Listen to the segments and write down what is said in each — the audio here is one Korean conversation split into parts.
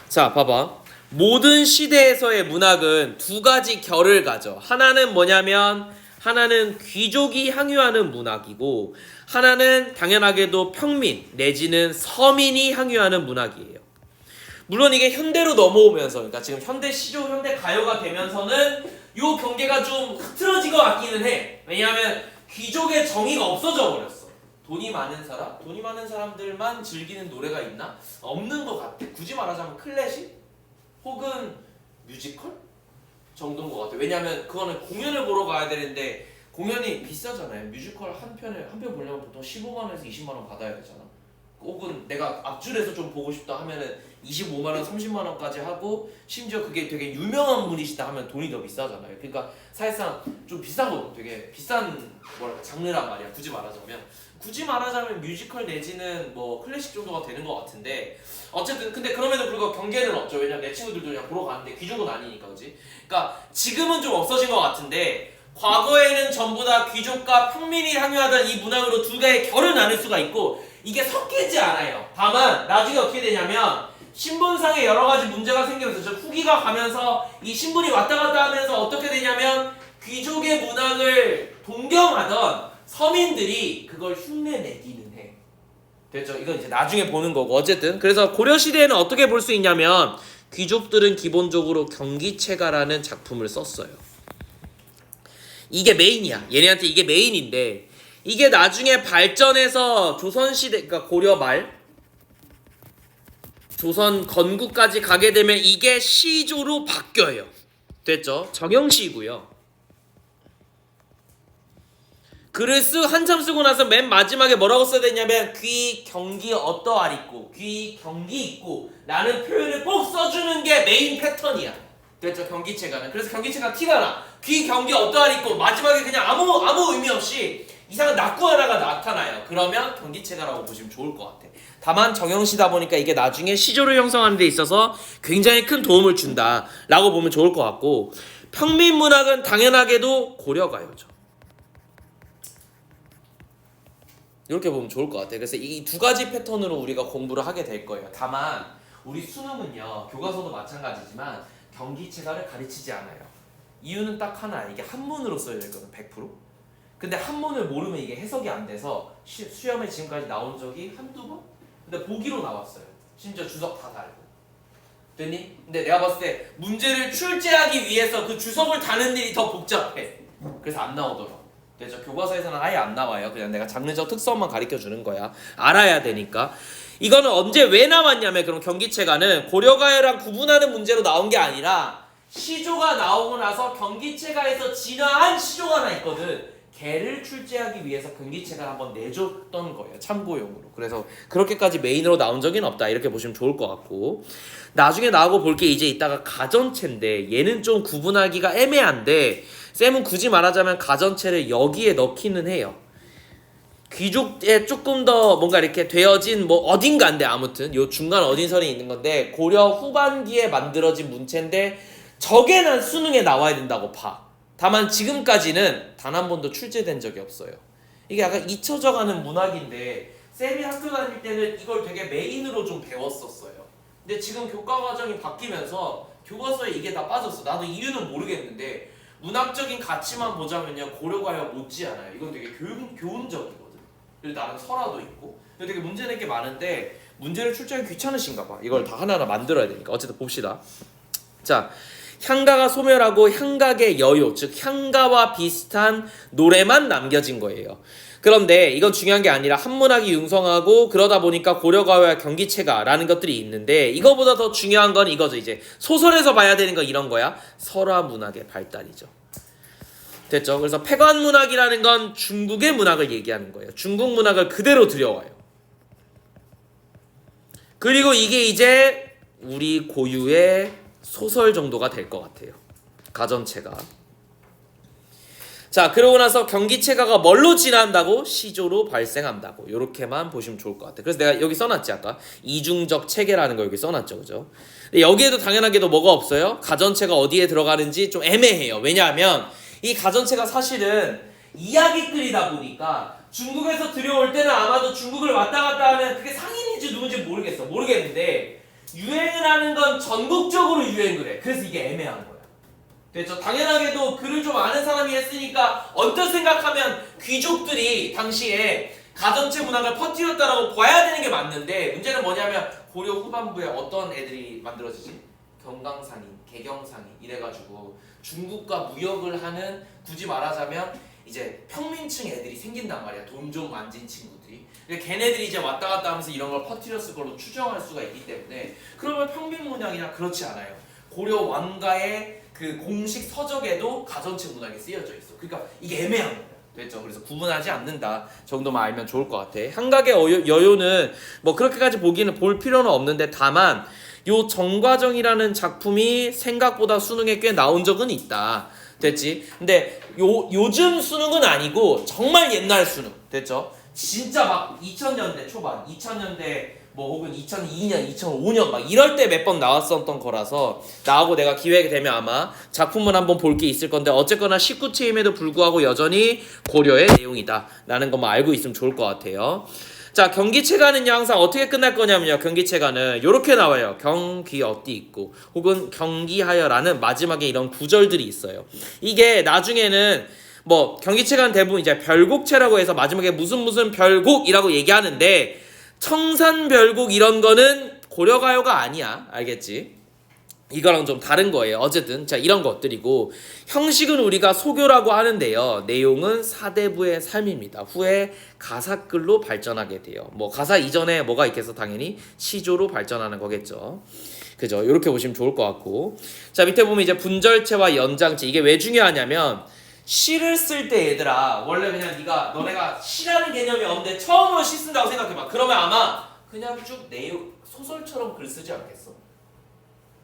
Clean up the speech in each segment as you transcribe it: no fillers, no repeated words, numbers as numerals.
자, 봐봐. 모든 시대에서의 문학은 두 가지 결을 가져. 하나는 뭐냐면 하나는 귀족이 향유하는 문학이고 하나는 당연하게도 평민 내지는 서민이 향유하는 문학이에요. 물론 이게 현대로 넘어오면서 그러니까 지금 현대 시조, 현대 가요가 되면서는 요 경계가 좀 흐트러진 것 같기는 해. 왜냐하면 귀족의 정의가 없어져 버렸어. 돈이 많은 사람? 돈이 많은 사람들만 즐기는 노래가 있나? 없는 것 같아. 굳이 말하자면 클래식? 혹은 뮤지컬? 정도인 것 같아. 왜냐하면 그거는 공연을 보러 가야 되는데 공연이 비싸잖아요. 뮤지컬 한 편 보려면 보통 15만 원에서 20만 원 받아야 되잖아. 혹은 내가 앞줄에서 좀 보고 싶다 하면은 25만 원, 30만 원까지 하고 심지어 그게 되게 유명한 분이시다 하면 돈이 더 비싸잖아요. 그러니까 사실상 좀 비싸거든. 되게 비싼 뭐랄까 장르란 말이야. 굳이 말하자면 뮤지컬 내지는 뭐 클래식 정도가 되는 것 같은데 어쨌든 근데 그럼에도 불구하고 경계는 없죠. 왜냐면 내 친구들도 그냥 보러 가는데 귀족은 아니니까, 그지? 그러니까 지금은 좀 없어진 것 같은데 과거에는 전부 다 귀족과 평민이 향유하던 이 문학으로 두 개의 결을 나눌 수가 있고 이게 섞이지 않아요. 다만 나중에 어떻게 되냐면 신분상에 여러 가지 문제가 생기면서 후기가 가면서 이 신분이 왔다 갔다 하면서 어떻게 되냐면 귀족의 문학을 동경하던 서민들이 그걸 흉내내기는 해. 됐죠? 이건 이제 나중에 보는 거고 어쨌든 그래서 고려 시대에는 어떻게 볼 수 있냐면 귀족들은 기본적으로 경기체가라는 작품을 썼어요. 이게 메인이야. 얘네한테 이게 메인인데 이게 나중에 발전해서 조선시대, 그러니까 고려 말, 조선 건국까지 가게 되면 이게 시조로 바뀌어요. 됐죠? 정형시고요. 글을 한참 쓰고 나서 맨 마지막에 뭐라고 써야 되냐면 귀 경기 어떠하리꼬, 귀 경기 있고 라는 표현을 꼭 써주는 게 메인 패턴이야. 됐죠? 경기체가는. 그래서 경기체가 티가 나. 귀 경기 어떠하리꼬 마지막에 그냥 아무 의미 없이 이상한 낙구 하나가 나타나요. 그러면 경기체가라고 보시면 좋을 것 같아. 다만 정형시다 보니까 이게 나중에 시조를 형성하는 데 있어서 굉장히 큰 도움을 준다라고 보면 좋을 것 같고 평민문학은 당연하게도 고려가요죠. 이렇게 보면 좋을 것 같아요. 그래서 이 두 가지 패턴으로 우리가 공부를 하게 될 거예요. 다만 우리 수능은요. 교과서도 마찬가지지만 경기체가를 가르치지 않아요. 이유는 딱 하나. 이게 한문으로 써야 되거든. 100%. 근데 한문을 모르면 이게 해석이 안 돼서 시험에 지금까지 나온 적이 한두 번? 근데 보기로 나왔어요. 심지어 주석 다 달고. 됐니? 근데 내가 봤을 때 문제를 출제하기 위해서 그 주석을 다는 일이 더 복잡해. 그래서 안 나오더라고. 그래서 교과서에서는 아예 안 나와요. 그냥 내가 장르적 특성만 가르쳐 주는 거야. 알아야 되니까. 이거는 언제 왜 나왔냐면 그럼 경기체가는 고려가요랑 구분하는 문제로 나온 게 아니라 시조가 나오고 나서 경기체가에서 진화한 시조가 하나 있거든. 걔를 출제하기 위해서 경기체가를 한번 내줬던 거예요. 참고용으로. 그래서 그렇게까지 메인으로 나온 적은 없다. 이렇게 보시면 좋을 것 같고 나중에 나오고 볼 게 이제 이따가 가전체인데 얘는 좀 구분하기가 애매한데 쌤은 굳이 말하자면 가전체를 여기에 넣기는 해요. 귀족에 조금 더 뭔가 이렇게 되어진 뭐 어딘가인데 아무튼 요 중간 어딘선에 있는 건데 고려 후반기에 만들어진 문체인데 저게 난 수능에 나와야 된다고 봐. 다만 지금까지는 단 한 번도 출제된 적이 없어요. 이게 약간 잊혀져가는 문학인데 쌤이 학교 다닐 때는 이걸 되게 메인으로 좀 배웠었어요. 근데 지금 교과 과정이 바뀌면서 교과서에 이게 다 빠졌어. 나도 이유는 모르겠는데 문학적인 가치만 보자면요 고려가요 못지않아요. 이건 되게 교훈적이거든. 그리고 나름 설화도 있고 근데 되게 문제 낼 게 많은데 문제를 출제하기 귀찮으신가 봐. 이걸 다 하나하나 만들어야 되니까. 어쨌든 봅시다. 자, 향가가 소멸하고 향각의 여요, 즉 향가와 비슷한 노래만 남겨진 거예요. 그런데 이건 중요한 게 아니라 한문학이 융성하고 그러다 보니까 고려가요와 경기체가라는 것들이 있는데 이거보다 더 중요한 건 이거죠. 이제 소설에서 봐야 되는 건 이런 거야. 설화문학의 발달이죠. 됐죠? 그래서 폐관문학이라는 건 중국의 문학을 얘기하는 거예요. 중국 문학을 그대로 들여와요. 그리고 이게 이제 우리 고유의 소설 정도가 될 것 같아요. 가전체가. 자, 그러고 나서 경기체가가 뭘로 진화한다고? 시조로 발생한다고. 요렇게만 보시면 좋을 것 같아요. 그래서 내가 여기 써놨지 아까 이중적 체계라는 거 여기 써놨죠, 그죠? 근데 여기에도 당연하게도 뭐가 없어요? 가전체가 어디에 들어가는지 좀 애매해요. 왜냐하면 이 가전체가 사실은 이야기글이다 보니까 중국에서 들여올 때는 아마도 중국을 왔다 갔다 하는 그게 상인인지 누군지 모르겠는데 유행을 글이라는 건 전국적으로 유행을 해. 그래서 이게 애매한 거야. 됐죠? 당연하게도 글을 좀 아는 사람이 했으니까 언뜻 생각하면 귀족들이 당시에 가전체 문학을 퍼뜨렸다라고 봐야 되는 게 맞는데, 문제는 뭐냐면 고려 후반부에 어떤 애들이 만들어지지? 경강상인, 개경상인 이래가지고 중국과 무역을 하는, 굳이 말하자면 이제 평민층 애들이 생긴단 말이야. 돈 좀 만진 친구들이. 걔네들이 이제 왔다 갔다 하면서 이런 걸 퍼뜨렸을 걸로 추정할 수가 있기 때문에, 그러면 평민 문학이나 그렇지 않아요. 고려 왕가의 그 공식 서적에도 가전체 문학이 쓰여져 있어. 그러니까 이게 애매한 거야. 됐죠? 그래서 구분하지 않는다 정도만 알면 좋을 것 같아. 한각의 여요는 뭐 그렇게까지 볼 필요는 없는데, 다만 요 정과정이라는 작품이 생각보다 수능에 꽤 나온 적은 있다. 됐지? 근데 요즘 수능은 아니고 정말 옛날 수능. 됐죠? 진짜 막 2000년대 초반, 2000년대 뭐 혹은 2002년, 2005년 막 이럴 때 몇 번 나왔었던 거라서, 나하고 내가 기회가 되면 아마 작품을 한번 볼 게 있을 건데, 어쨌거나 19체임에도 불구하고 여전히 고려의 내용이다 라는 것만 알고 있으면 좋을 것 같아요. 자, 경기체가는요 항상 어떻게 끝날 거냐면요, 경기체가는 요렇게 나와요. 경귀어띠 있고 혹은 경기하여라는 마지막에 이런 구절들이 있어요. 이게 나중에는 뭐 경기체가는 대부분 이제 별곡체라고 해서 마지막에 무슨 별곡이라고 얘기하는데, 청산별곡 이런 거는 고려가요가 아니야. 알겠지? 이거랑 좀 다른 거예요. 어쨌든 자, 이런 것들이고, 형식은 우리가 소교라고 하는데요, 내용은 사대부의 삶입니다. 후에 가사글로 발전하게 돼요. 뭐 가사 이전에 뭐가 있겠어? 당연히 시조로 발전하는 거겠죠. 그죠? 이렇게 보시면 좋을 것 같고, 자, 밑에 보면 이제 분절체와 연장체, 이게 왜 중요하냐면, 시를 쓸 때 얘들아, 원래 그냥 너네가 시라는 개념이 없는데 처음으로 시 쓴다고 생각해봐. 그러면 아마 그냥 쭉 내용 소설처럼 글 쓰지 않겠어?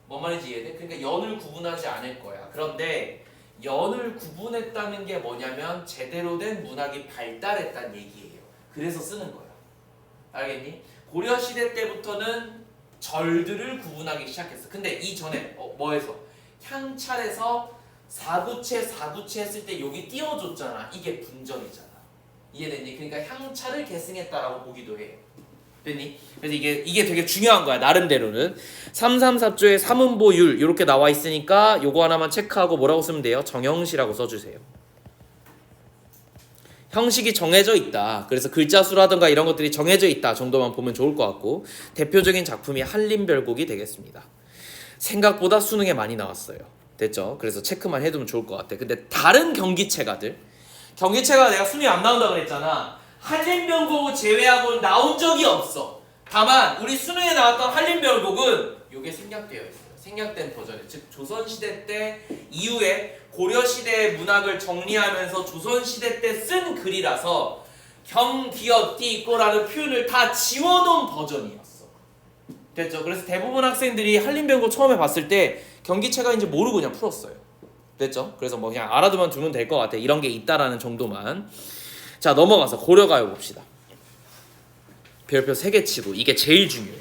뭔 말인지 이해돼? 그러니까 연을 구분하지 않을 거야. 그런데 연을 구분했다는 게 뭐냐면 제대로 된 문학이 발달했다는 얘기예요. 그래서 쓰는 거야. 알겠니? 고려시대 때부터는 절들을 구분하기 시작했어. 근데 이전에 뭐해서? 향찰에서 사구체 했을 때 여기 띄워줬잖아. 이게 분절이잖아. 이해됐니? 그러니까 향찰을 계승했다라고 보기도 해. 됐니? 그래서 이게 되게 중요한 거야, 나름대로는. 334조의 삼음보율 이렇게 나와 있으니까 요거 하나만 체크하고 뭐라고 쓰면 돼요? 정형시라고 써주세요. 형식이 정해져 있다. 그래서 글자 수라든가 이런 것들이 정해져 있다 정도만 보면 좋을 것 같고, 대표적인 작품이 한림별곡이 되겠습니다. 생각보다 수능에 많이 나왔어요. 됐죠? 그래서 체크만 해두면 좋을 것 같아. 근데 다른 경기체가 내가 수능에 안 나온다고 그랬잖아. 한림별곡을 제외하고 나온 적이 없어. 다만 우리 수능에 나왔던 한림별곡은 이게 생략되어 있어요. 생략된 버전이에요. 즉 조선시대 때 이후에 고려시대의 문학을 정리하면서 조선시대 때 쓴 글이라서 경귀어띠 있고라는 표현을 다 지워놓은 버전이었어. 됐죠? 그래서 대부분 학생들이 한림별곡 처음에 봤을 때 경기체가인지 모르고 그냥 풀었어요. 됐죠? 그래서 뭐 그냥 알아두면 두면 될 것 같아. 이런 게 있다라는 정도만. 자, 넘어가서 고려가요 봅시다. 별표 3개 치고 이게 제일 중요해.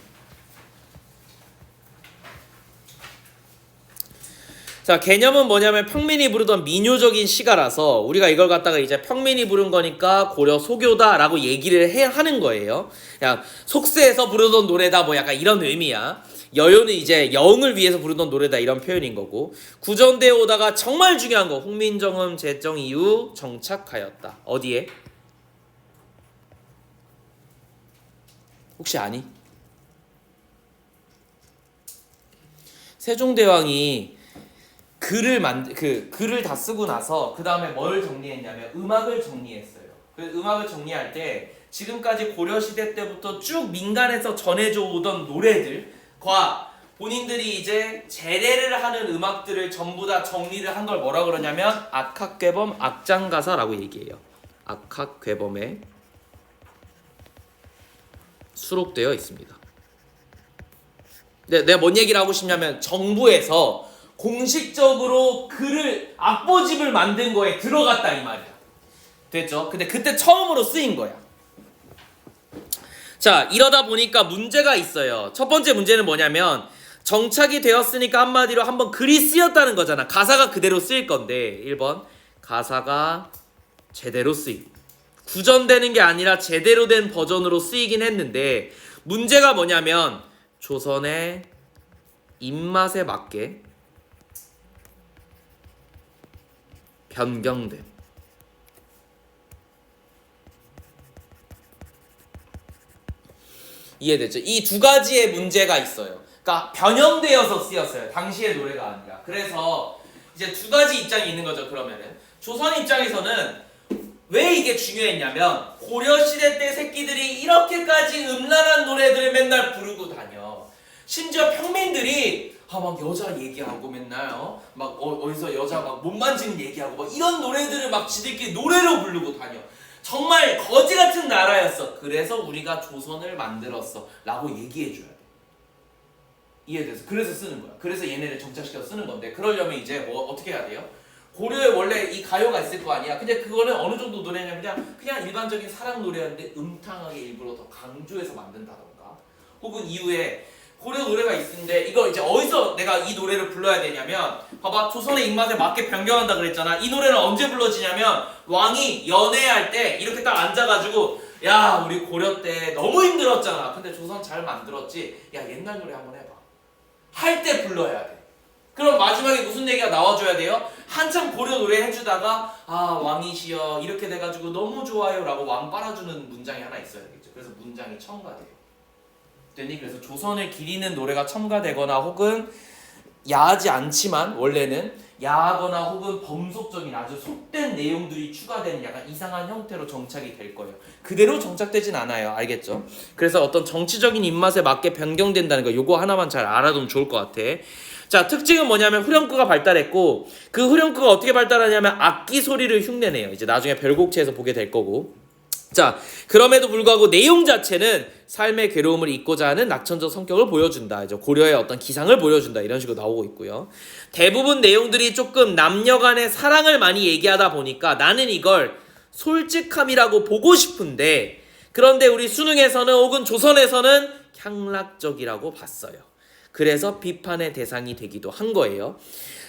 자, 개념은 뭐냐면 평민이 부르던 민요적인 시가라서 우리가 이걸 갖다가 이제 평민이 부른 거니까 고려 소교다라고 얘기를 하는 거예요. 그냥 속세에서 부르던 노래다 뭐 약간 이런 의미야. 여요는 이제 영을 위해서 부르던 노래다 이런 표현인 거고, 구전대에 오다가 정말 중요한 거, 홍민정음 제정 이후 정착하였다. 어디에? 혹시 아니? 세종대왕이 글을 다 쓰고 나서 그 다음에 뭘 정리했냐면 음악을 정리했어요. 그 음악을 정리할 때 지금까지 고려시대 때부터 쭉 민간에서 전해져 오던 노래들과 본인들이 이제 재래를 하는 음악들을 전부 다 정리를 한 걸 뭐라 그러냐면 악학괴범 악장가사라고 얘기해요. 악학괴범에 수록되어 있습니다. 내가 뭔 얘기를 하고 싶냐면 정부에서 공식적으로 악보집을 만든 거에 들어갔다 이 말이야. 됐죠? 근데 그때 처음으로 쓰인 거야. 자, 이러다 보니까 문제가 있어요. 첫 번째 문제는 뭐냐면 정착이 되었으니까 한마디로 한번 글이 쓰였다는 거잖아. 가사가 그대로 쓰일 건데 1번 가사가 제대로 쓰임. 구전되는 게 아니라 제대로 된 버전으로 쓰이긴 했는데 문제가 뭐냐면 조선의 입맛에 맞게 변경됨. 이해되죠? 이 두 가지의 문제가 있어요. 그러니까 변형되어서 쓰였어요. 당시의 노래가 아니라. 그래서 이제 두 가지 입장이 있는 거죠. 그러면은 조선 입장에서는 왜 이게 중요했냐면 고려시대 때 새끼들이 이렇게까지 음란한 노래들을 맨날 부르고 다녀. 심지어 평민들이 막 여자 얘기하고 맨날 막 어디서 여자 막 못 만지는 얘기하고 막 이런 노래들을 막 지들끼리 노래로 부르고 다녀. 정말 거지 같은 나라였어. 그래서 우리가 조선을 만들었어 라고 얘기해줘야 돼. 이해돼서 그래서 쓰는 거야. 그래서 얘네를 정착시켜서 쓰는 건데, 그러려면 이제 뭐 어떻게 해야 돼요? 고려에 원래 이 가요가 있을 거 아니야. 근데 그거는 어느 정도 노래냐면 그냥 일반적인 사랑 노래였는데 음탕하게 일부러 더 강조해서 만든다던가, 혹은 이후에 고려 노래가 있는데 이거 이제 어디서 내가 이 노래를 불러야 되냐면, 봐봐, 조선의 입맛에 맞게 변경한다 그랬잖아. 이 노래는 언제 불러지냐면 왕이 연애할 때 이렇게 딱 앉아가지고, 야 우리 고려 때 너무 힘들었잖아. 근데 조선 잘 만들었지. 야 옛날 노래 한번 해봐. 할 때 불러야 돼. 그럼 마지막에 무슨 얘기가 나와줘야 돼요? 한참 고려 노래 해주다가 왕이시여 이렇게 돼가지고 너무 좋아요 라고 왕 빨아주는 문장이 하나 있어야 되겠죠. 그래서 문장이 첨가돼요. 됐니? 그래서 조선을 기리는 노래가 첨가되거나 혹은 야하지 않지만 원래는 야하거나 혹은 범속적인 아주 속된 내용들이 추가되는 약간 이상한 형태로 정착이 될 거예요. 그대로 정착되진 않아요. 알겠죠? 그래서 어떤 정치적인 입맛에 맞게 변경된다는 거, 요거 하나만 잘 알아두면 좋을 것 같아. 자, 특징은 뭐냐면 후렴구가 발달했고, 그 후렴구가 어떻게 발달하냐면 악기 소리를 흉내내요. 이제 나중에 별곡체에서 보게 될 거고. 자, 그럼에도 불구하고 내용 자체는 삶의 괴로움을 잊고자 하는 낙천적 성격을 보여준다. 이제 고려의 어떤 기상을 보여준다. 이런 식으로 나오고 있고요. 대부분 내용들이 조금 남녀 간의 사랑을 많이 얘기하다 보니까 나는 이걸 솔직함이라고 보고 싶은데, 그런데 우리 수능에서는 혹은 조선에서는 향락적이라고 봤어요. 그래서 비판의 대상이 되기도 한 거예요.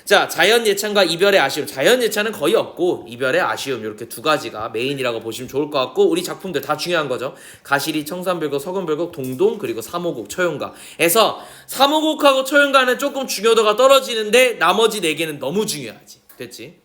자, 자연예찬과 이별의 아쉬움. 자연예찬은 거의 없고 이별의 아쉬움, 이렇게 두 가지가 메인이라고 보시면 좋을 것 같고, 우리 작품들 다 중요한 거죠. 가시리, 청산별곡, 서금별곡, 동동, 그리고 삼오곡, 처용가에서 삼오곡하고 처용가는 조금 중요도가 떨어지는데 나머지 네 개는 너무 중요하지. 됐지?